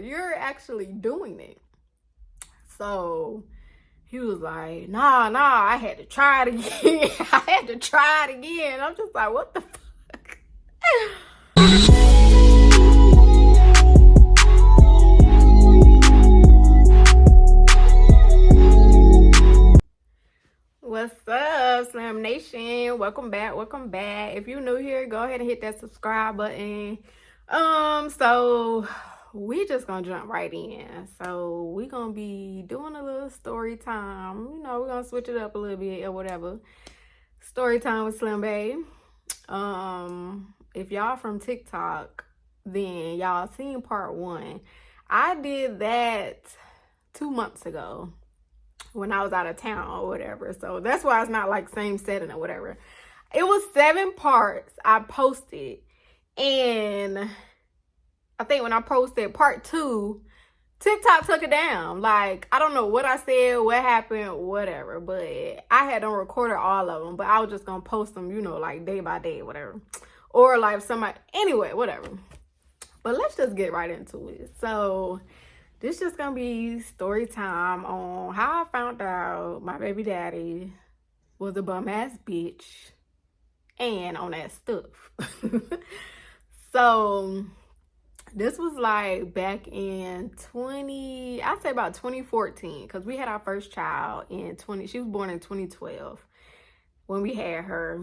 You're actually doing it. So he was like, nah, I had to try it again. I had to try it again. I'm just like, what the fuck? What's up, Slam Nation? Welcome back. If you're new here, go ahead and hit that subscribe button. So we just gonna jump right in. So we gonna be doing a little story time. You know, we're gonna switch it up a little bit or whatever. Story time with Slim Bae. If y'all from TikTok, then y'all seen part 1. I did that 2 months ago when I was out of town or whatever. So that's why it's not like same setting or whatever. It was 7 parts I posted. And I think when I posted part 2, TikTok took it down. Like, I don't know what I said, what happened, whatever. But I had them recorded all of them. But I was just going to post them, you know, like day by day, whatever. Or like somebody, anyway, whatever. But let's just get right into it. So this just gonna be story time on how I found out my baby daddy was a bum ass bitch and on that stuff. So this was like back in I'd say about 2014, because we had our first child she was born in 2012 when we had her.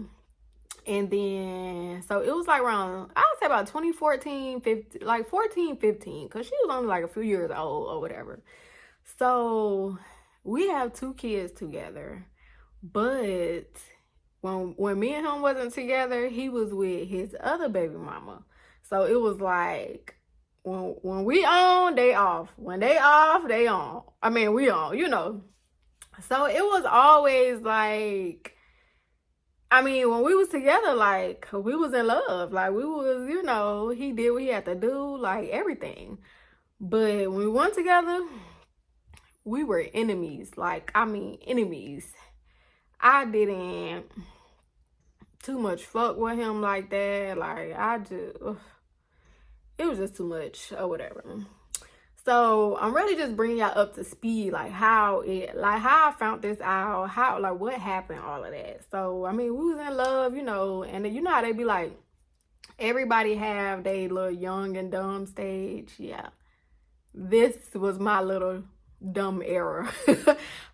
And then, so it was like around, I would say about 2014, 15, like 14, 15, because she was only like a few years old or whatever. So we have 2 kids together. But when me and him wasn't together, he was with his other baby mama. So it was like, when we on, they off. When they off, they on. I mean, we on, you know. So it was always like, I mean, when we was together, like, we was in love. Like, we was, you know, he did what he had to do, like, everything. But when we weren't together, we were enemies. Like, I mean, enemies. I didn't too much fuck with him like that. Like, it was just too much or whatever. So I'm really just bringing y'all up to speed, like how I found this out, what happened, all of that. So, I mean, we was in love, you know, and you know how they be like, everybody have their little young and dumb stage. Yeah. This was my little dumb era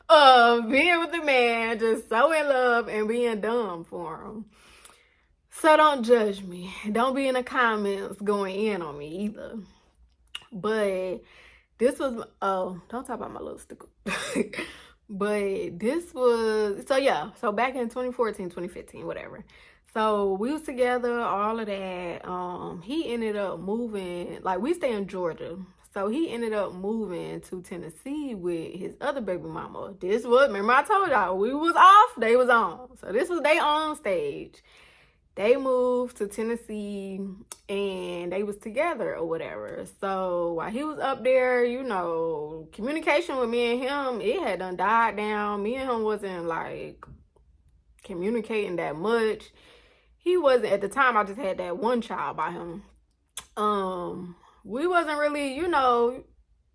of being with a man, just so in love and being dumb for him. So don't judge me. Don't be in the comments going in on me either. But this was, oh, don't talk about my little sticker. But this was, so yeah, so back in 2014, 2015, whatever. So we was together, all of that. He ended up moving, like, we stay in Georgia. So he ended up moving to Tennessee with his other baby mama. This was, remember I told y'all, we was off, they was on. So this was they on stage. They moved to Tennessee and they was together or whatever. So while he was up there, you know, communication with me and him, it had done died down. Me and him wasn't like communicating that much. He wasn't, at the time, I just had that one child by him. We wasn't really, you know,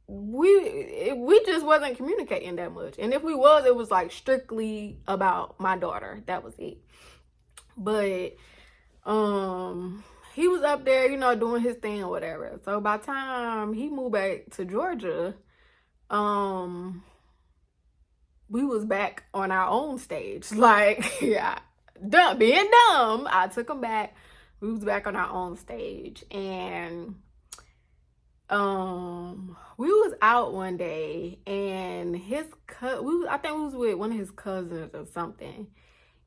we just wasn't communicating that much. And if we was, it was like strictly about my daughter. That was it. But he was up there, you know, doing his thing or whatever. So by the time he moved back to Georgia, we was back on our own stage. Like, yeah, being dumb, I took him back. We was back on our own stage. And we was out one day and I think we was with one of his cousins or something.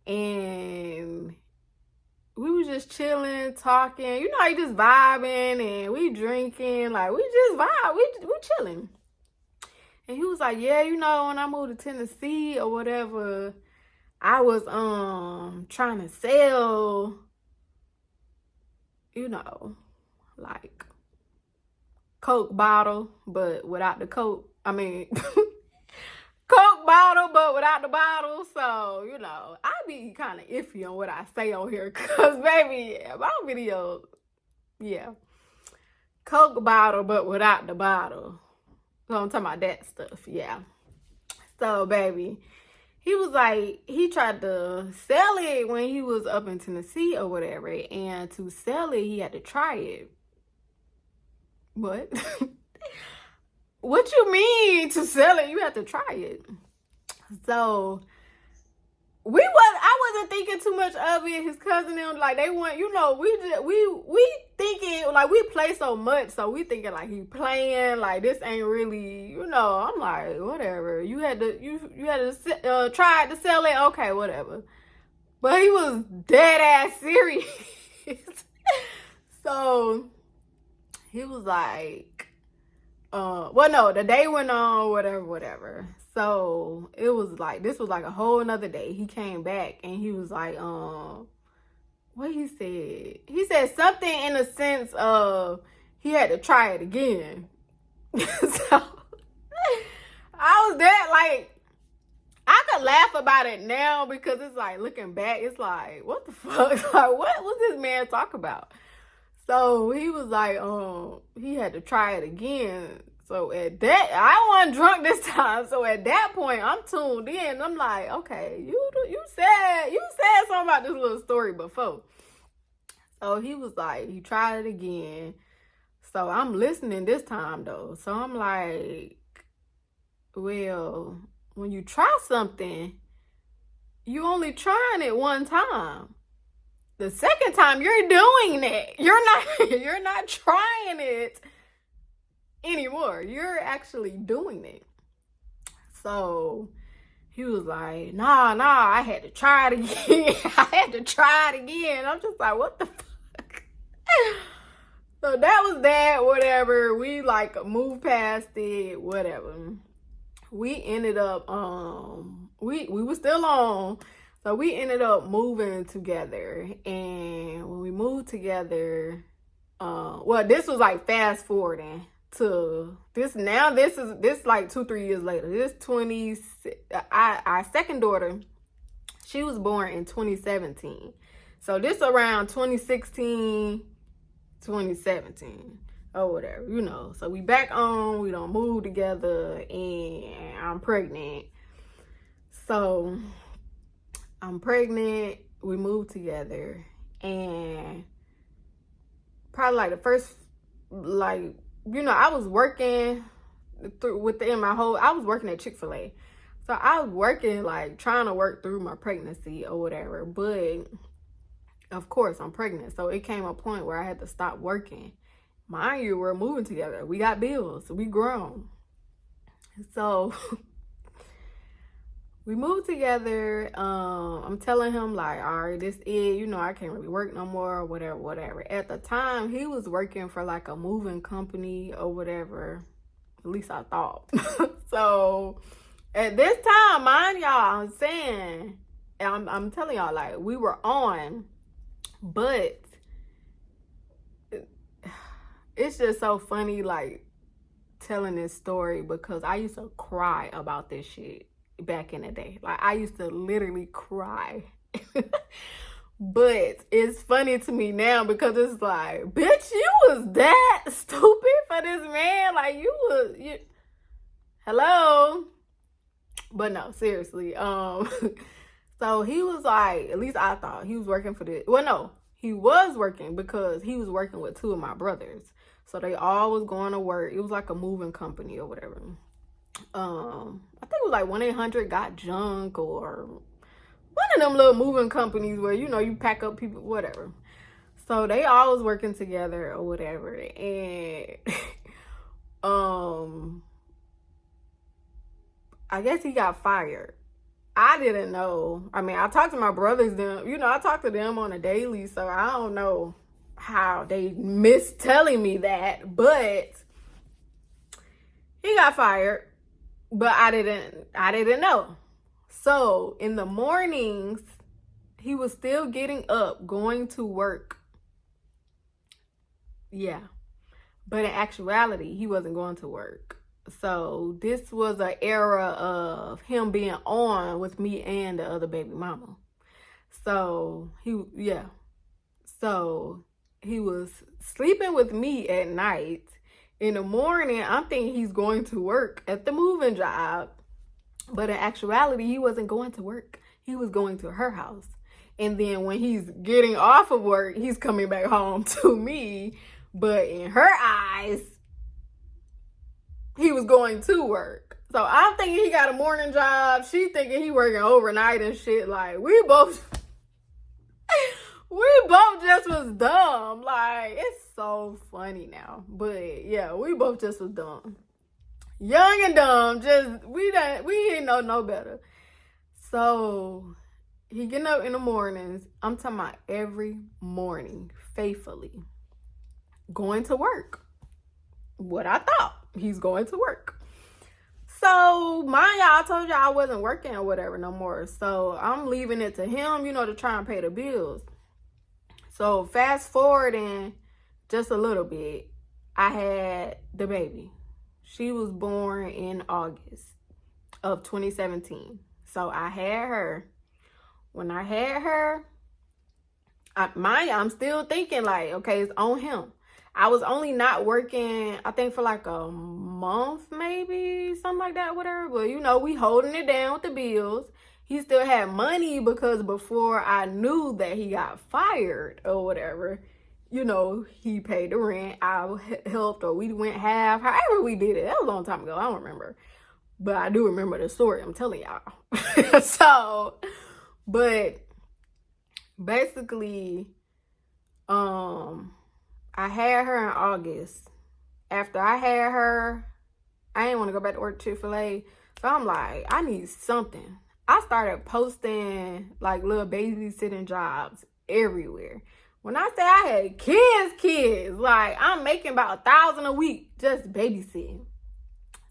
And we was just chilling, talking. You know, you just vibing and we drinking. Like, we just vibe. We chilling. And he was like, yeah, you know, when I moved to Tennessee or whatever, I was trying to sell, you know, like Coke bottle, but without the Coke. I mean, Coke bottle, but without the bottle. So, you know, I be kind of iffy on what I say on here. Because, baby, my videos, yeah. Coke bottle, but without the bottle. So I'm talking about that stuff, yeah. So, baby, he was like, he tried to sell it when he was up in Tennessee or whatever. And to sell it, he had to try it. What? What you mean to sell it? You have to try it. So I wasn't thinking too much of it. His cousin and like they want, we thinking like we play so much, so we thinking like he playing, like this ain't really, I'm like, whatever. You had to try to sell it, okay, whatever. But he was dead ass serious. So he was like, well, no, the day went on, whatever. So it was like, this was like a whole nother day. He came back and he was like, what he said? He said something in the sense of he had to try it again. So I was there like, I could laugh about it now because it's like, looking back, it's like, what the fuck? Like, what was this man talk about? So he was like, he had to try it again. So at that, I wasn't drunk this time. So at that point, I'm tuned in. I'm like, okay, you said something about this little story before. So he was like, he tried it again. So I'm listening this time though. So I'm like, well, when you try something, you only trying it one time. The second time you're doing it. You're not trying it anymore. You're actually doing it. So he was like, nah, I had to try it again. I had to try it again. I'm just like, what the fuck? So that was that, whatever. We like moved past it, whatever. We ended up, we were still on. So we ended up moving together. And when we moved together, well, this was like fast forwarding to this. Now this is like 2-3 years later. This our second daughter, she was born in 2017. So this around 2016, 2017 or whatever, So we back on, we don't move together, and I'm pregnant. So I'm pregnant, we moved together, and probably like the first, like, I was working I was working at Chick-fil-A. So I was working, like, trying to work through my pregnancy or whatever. But, of course, I'm pregnant. So it came a point where I had to stop working. Mind you, we're moving together. We got bills. We grown. So we moved together. I'm telling him, like, all right, this is, I can't really work no more, whatever. At the time, he was working for like a moving company or whatever. At least I thought. So at this time, mind y'all, I'm saying, and I'm telling y'all, like, we were on, but it's just so funny, like, telling this story, because I used to cry about this shit back in the day. Like, I used to literally cry. But it's funny to me now because it's like, bitch, you was that stupid for this man. Like, you hello. But no, seriously. So he was like, at least I thought he was working for this. Well, no, he was working because he was working with two of my brothers. So they all was going to work. It was like a moving company or whatever. I think it was like 1-800-GOT-JUNK or one of them little moving companies where, you pack up people, whatever. So they all was working together or whatever. And I guess he got fired. I didn't know. I mean, I talked to my brothers, I talked to them on a daily, so I don't know how they missed telling me that, but he got fired, but I didn't know. So in the mornings, he was still getting up, going to work. Yeah. But in actuality, he wasn't going to work. So this was an era of him being on with me and the other baby mama. So So he was sleeping with me at night. In the morning, I'm thinking he's going to work at the moving job. But in actuality, he wasn't going to work. He was going to her house. And then when he's getting off of work, he's coming back home to me. But in her eyes, he was going to work. So I'm thinking he got a morning job. She thinking he working overnight and shit. Like, we both just was dumb. Like, it's so funny now. But yeah, we both just was dumb. Young and dumb. Just, we didn't know no better. So he getting up in the mornings. I'm talking about every morning, faithfully, going to work. What I thought. He's going to work. So, mind y'all, I told y'all I wasn't working or whatever no more. So, I'm leaving it to him, to try and pay the bills. So, fast forwarding just a little bit, I had the baby. She was born in August of 2017. So, I had her. When I had her, I'm still thinking like, okay, it's on him. I was only not working, I think, for like a month, maybe, something like that, whatever. But, we holding it down with the bills. He still had money because before I knew that he got fired or whatever, he paid the rent. I helped, or we went half, however we did it. That was a long time ago. I don't remember. But I do remember the story. I'm telling y'all. So, but basically, I had her in August. After I had her, I didn't want to go back to work at Chick-fil-A. So I'm like, I need something. I started posting like little babysitting jobs everywhere. When I say I had kids, like I'm making about $1,000 a week just babysitting.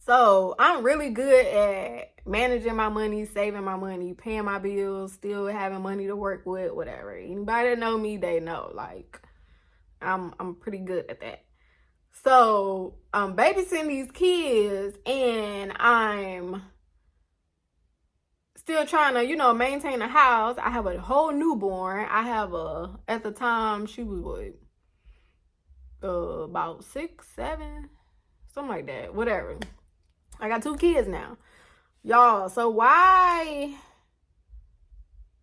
So I'm really good at managing my money, saving my money, paying my bills, still having money to work with, whatever. Anybody that know me, they know. Like, I'm pretty good at that. So I'm babysitting these kids and I'm still trying to, maintain the house. I have a whole newborn. I have at the time she was about 6, 7, something like that, whatever. I got 2 kids now. Y'all, so why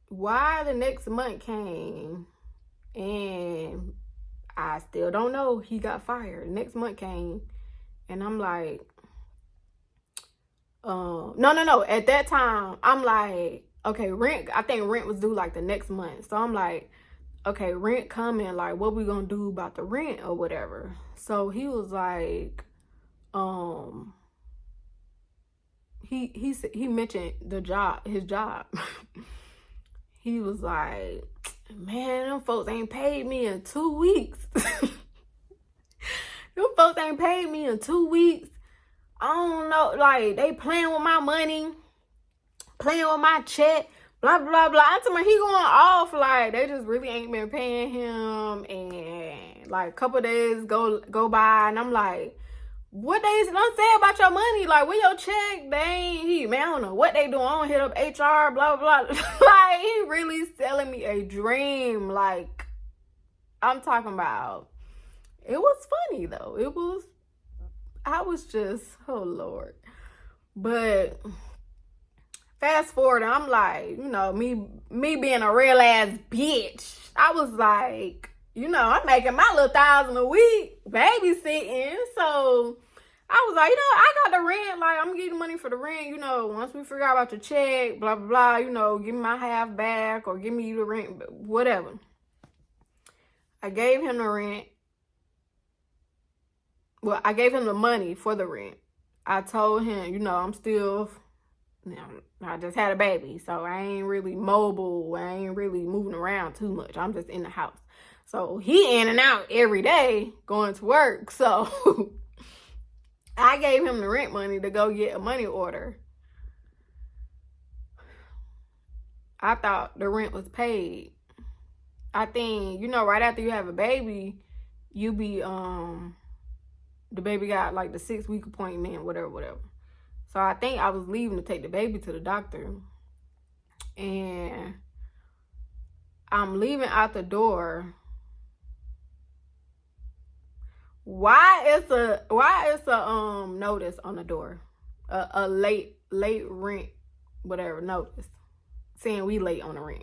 the next month came and I still don't know. He got fired. Next month came, and I'm like, no. At that time, I'm like, okay, rent. I think rent was due like the next month. So I'm like, okay, rent coming. Like, what we gonna do about the rent or whatever? So he was like, he mentioned his job. He was like, man, them folks ain't paid me in 2 weeks. Them folks ain't paid me in 2 weeks. I don't know, like, they playing with my money, playing with my check, blah, blah, blah. I'm talking about he going off, like, they just really ain't been paying him. And, like, a couple days go by, and I'm like, what they don't say about your money? Like, with your check, they ain't, man, I don't know what they doing. I don't hit up HR, blah, blah, blah. Like, he really selling me a dream. Like, I'm talking about, it was funny, though. I was just, oh, Lord. But fast forward, I'm like, me being a real ass bitch, I was like, I'm making my little $1,000 a week babysitting. So I was like, I got the rent. Like, I'm getting money for the rent. Once we figure out about your check, blah, blah, blah, give me my half back or give me the rent, whatever. I gave him the rent. Well, I gave him the money for the rent. I told him, I'm still, I just had a baby. So I ain't really mobile. I ain't really moving around too much. I'm just in the house. So he in and out every day going to work. So I gave him the rent money to go get a money order. I thought the rent was paid. I think, right after you have a baby, you be, the baby got like the 6-week appointment, whatever. So I think I was leaving to take the baby to the doctor. And I'm leaving out the door. Why is a notice on the door? A late rent, whatever notice, saying we late on the rent.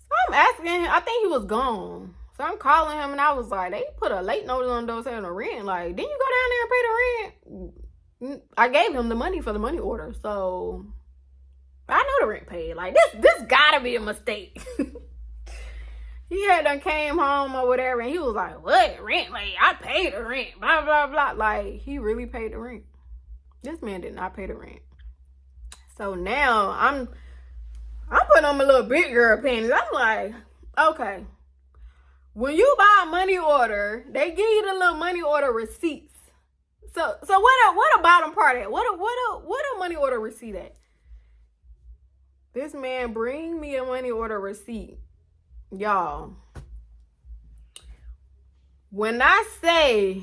So I'm asking him, I think he was gone. So I'm calling him and I was like, they put a late notice on the door saying the rent. Like, didn't you go down there and pay the rent? I gave him the money for the money order, so I know the rent paid. Like, this gotta be a mistake. He had done came home or whatever, and he was like, what, rent? Like, I paid the rent, blah, blah, blah. Like, he really paid the rent. This man did not pay the rent. So now I'm putting on my little big girl panties. I'm like, okay, when you buy a money order, they give you the little money order receipts. So what a bottom part at? What a money order receipt at? This man bring me a money order receipt. Y'all, when I say,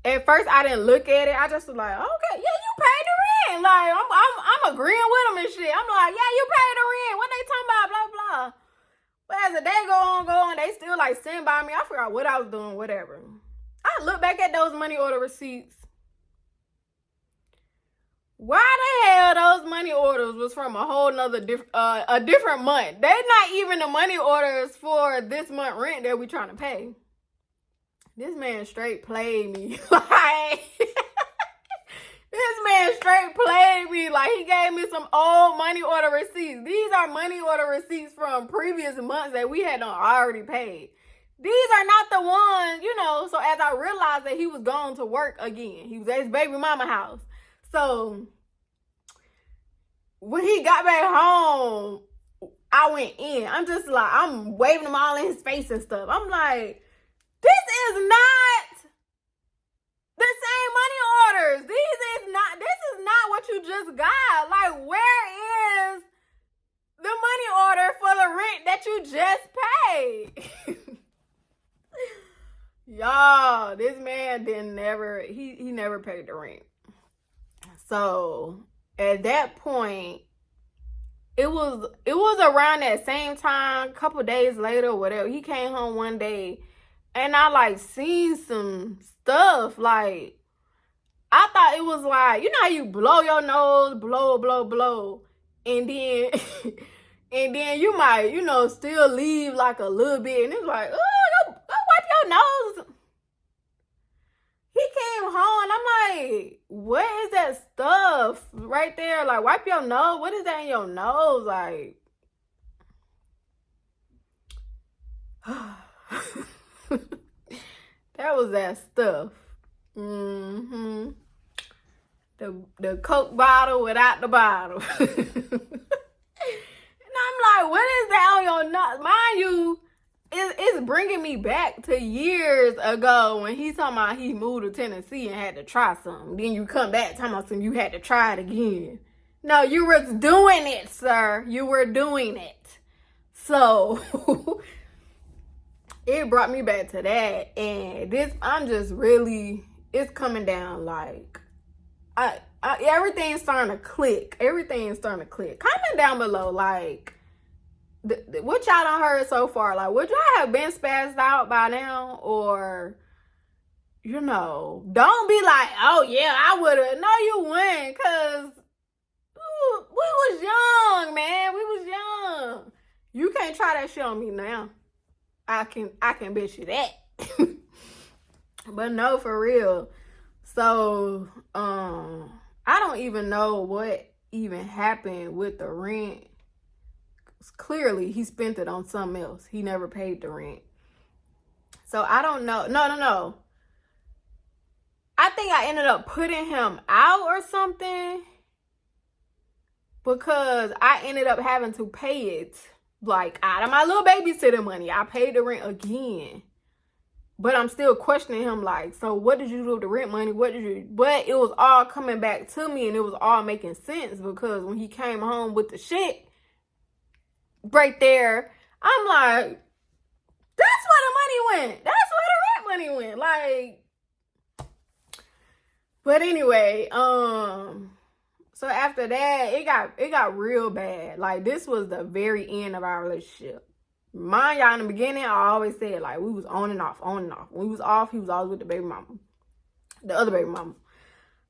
at first I didn't look at it, I just was like, okay, yeah, you paid the rent. Like, I'm agreeing with him and shit. I'm like, yeah, you paid the rent. What they talking about? Blah, blah. But as the day go on, they still like sitting by me. I forgot what I was doing, whatever. I look back at those money order receipts. Why the hell those money orders was from a whole nother a different month? They're not even the money orders for this month rent that we trying to pay. This man straight played me. Like, this man straight played me. Like, he gave me some old money order receipts. These are money order receipts from previous months that we had already paid. These are not the ones, you know. So as I realized that he was going to work again, he was at his baby mama house. So when he got back home, I went in. I'm just like, I'm waving them all in his face and stuff. I'm like, this is not the same money orders. This is not what you just got. Like, where is the money order for the rent that you just paid? Y'all, this man he never paid the rent. So at that point, it was around that same time, a couple days later, whatever. He came home one day, and I like seen some stuff. Like, I thought it was like, you know how you blow your nose, blow, and then and then you might, you know, still leave like a little bit, and it's like, oh, go wipe your nose. He came home and I'm like, what is that stuff right there? Like, wipe your nose. What is that in your nose? Like, that was that stuff. The Coke bottle without the bottle. And I'm like, what is that on your nose? Mind you, it's bringing me back to years ago when he's talking about he moved to Tennessee and had to try something. Then you come back talking about something you had to try it again. No, you were doing it, sir. You were doing it. So it brought me back to that. And I'm just really, it's coming down like, everything's starting to click. Everything's starting to click. Comment down below, like, what y'all done heard so far. Like, would y'all have been spazzed out by now? Or, you know, don't be like, oh yeah, I would have. No, you wouldn't, because we was young, man. We was young. You can't try that shit on me now. I can bet you that. But no, for real. So I don't even know what even happened with the rent. Clearly he spent it on something else. He never paid the rent. So I don't know. No. I think I ended up putting him out or something, because I ended up having to pay it, like, out of my little babysitting money. I paid the rent again. But I'm still questioning him, like, so what did you do with the rent money? But it was all coming back to me, and it was all making sense, because when he came home with the shit right there, I'm like, that's where the money went. That's where the rent money went. Like, but anyway, so after that, it got real bad. Like, this was the very end of our relationship. Mind y'all, in the beginning, I always said, like, we was on and off, on and off. When we was off, he was always with the baby mama, the other baby mama.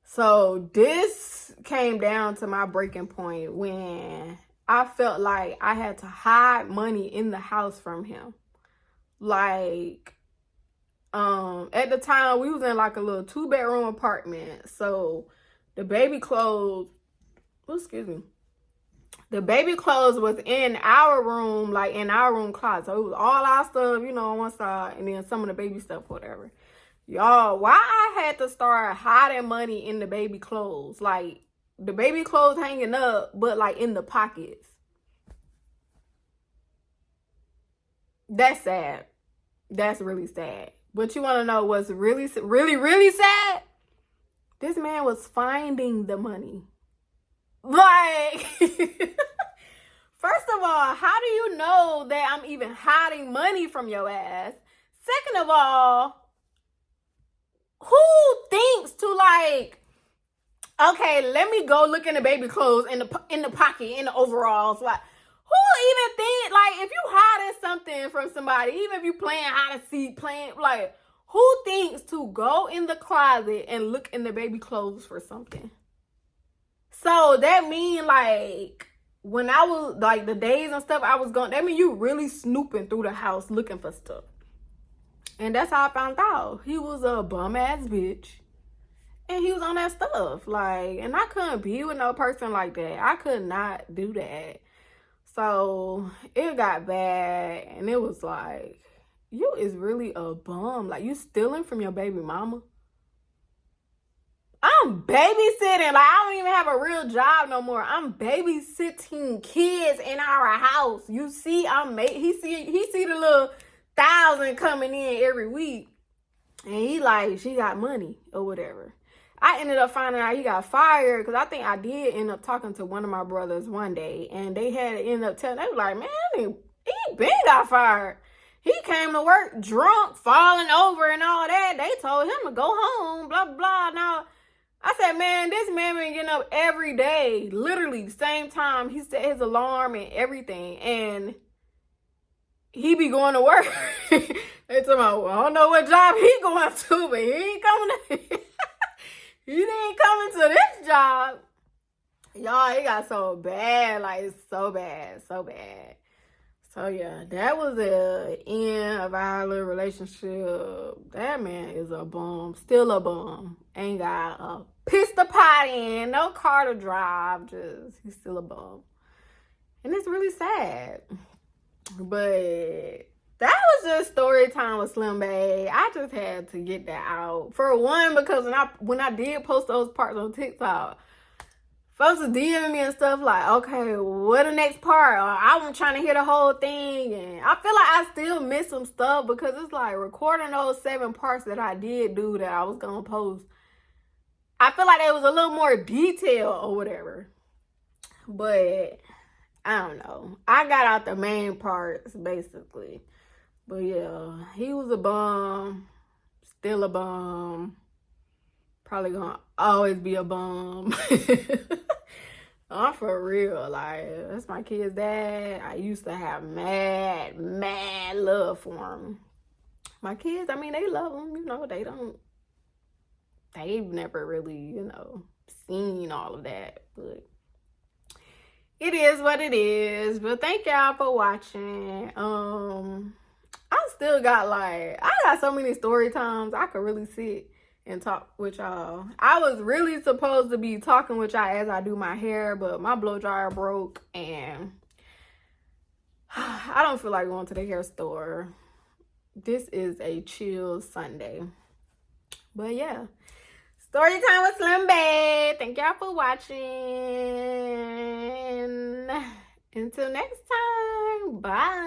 So this came down to my breaking point when I felt like I had to hide money in the house from him. Like, at the time, we was in like a little 2-bedroom apartment. So the baby clothes, the baby clothes was in our room, like in our room closet. So it was all our stuff, you know, on one side, and then some of the baby stuff, whatever. Y'all, why I had to start hiding money in the baby clothes? Like, the baby clothes hanging up, but like in the pockets. That's sad. That's really sad. But you want to know what's really, really, really sad? This man was finding the money. Like, first of all, how do you know that I'm even hiding money from your ass? Second of all, who thinks to like, okay, let me go look in the baby clothes in the pocket, in the overalls? Like, who even think, like, if you hiding something from somebody, even if you playing hide and seek, like, who thinks to go in the closet and look in the baby clothes for something? So that mean, like, when I was, like, the days and stuff I was going, that mean you really snooping through the house looking for stuff. And that's how I found out. He was a bum-ass bitch. And he was on that stuff. Like, and I couldn't be with no person like that. I could not do that. So it got bad. And it was like, you is really a bum. Like, you stealing from your baby mama. I'm babysitting. Like, I don't even have a real job no more. I'm babysitting kids in our house. You see, he see the little 1,000 coming in every week. And he like, she got money or whatever. I ended up finding out he got fired because I think I did end up talking to one of my brothers one day. And they had to end up telling, they were like, man, he been got fired. He came to work drunk, falling over and all that. They told him to go home, blah, blah. Now, I said, man, this man been getting up every day, literally the same time. He set his alarm and everything, and he be going to work. They talking about, well, I don't know what job he going to, but he ain't coming to, he ain't coming to this job. Y'all, it got so bad, like, so bad, so bad. So, yeah, that was the end of our little relationship. That man is a bum. Still a bum. Ain't got a piss to pot in. No car to drive. Just, he's still a bum. And it's really sad. But that was just story time with Slim Bae. I just had to get that out. For one, because when I did post those parts on TikTok, folks was DMing me and stuff like, okay, what the next part? Or I was trying to hear the whole thing. And I feel like I still miss some stuff because it's like recording those 7 parts that I did do that I was going to post. I feel like there was a little more detail or whatever. But I don't know. I got out the main parts, basically. But yeah, he was a bum. Still a bum. Probably gonna always be a bum. I'm for real. Like, that's my kid's dad. I used to have mad love for him. My kids, I mean, they love him. You know, they've never really, you know, seen all of that. But it is what it is. But thank y'all for watching. I still got I got so many story times I could really sit and talk with y'all. I was really supposed to be talking with y'all as I do my hair, but my blow dryer broke and I don't feel like going to the hair store. This is a chill Sunday. But yeah. Story time with Slim Bae. Thank y'all for watching. Until next time. Bye.